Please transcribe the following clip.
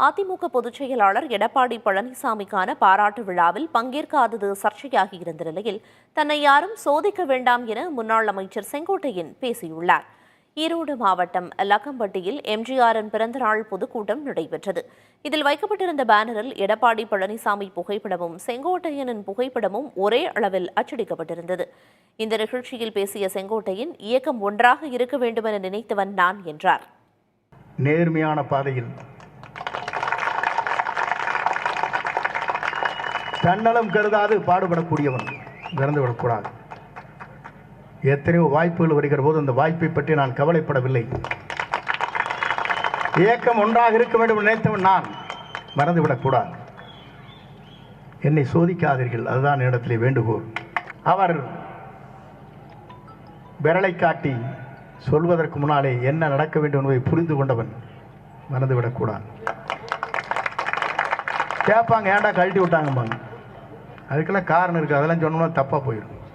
அதிமுக பொதுச் செயலாளர் எடப்பாடி பழனிசாமிக்கான பாராட்டு விழாவில் பங்கேற்காதது சர்ச்சையாகி இருந்த நிலையில் தன்னை யாரும் சோதிக்க வேண்டாம் என முன்னாள் அமைச்சர் செங்கோட்டையன் பேசியுள்ளார். ஈரோடு மாவட்டம் லக்கம்பட்டியில் எம்ஜிஆரின் பிறந்தநாள் பொதுக்கூட்டம் நடைபெற்றது. இதில் வைக்கப்பட்டிருந்த பேனரில் எடப்பாடி பழனிசாமி புகைப்படமும் செங்கோட்டையனின் புகைப்படமும் ஒரே அளவில் அச்சடிக்கப்பட்டிருந்தது. இந்த நிகழ்ச்சியில் பேசிய செங்கோட்டையன், இயக்கம் ஒன்றாக இருக்க வேண்டுமென நினைத்தவன் நான் என்றார். நேர்மையான பாதையில் தன்னலம் கருதாது பாடுபடக்கூடியவன் இறந்துவிடக்கூடாது. எத்தனையோ வாய்ப்புகள் வருகிற போது அந்த வாய்ப்பை பற்றி நான் கவலைப்படவில்லை. இயக்கம் ஒன்றாக இருக்க வேண்டும் நினைத்தவன் நான், மறந்துவிடக்கூடாது. என்னை சோதிக்காதீர்கள், அதுதான் இடத்திலே வேண்டுகோள். அவர் விரலை காட்டி சொல்வதற்கு முன்னாலே என்ன நடக்க வேண்டும் என்பதை புரிந்து கொண்டவன், மறந்துவிடக்கூடாது. கேட்பாங்க, ஏன்டா கழட்டி விட்டாங்கம்பாங்க. அதுக்கெல்லாம் காரணம் இருக்குது. அதெல்லாம் சொன்னோம்னா தப்பாக போயிடும்.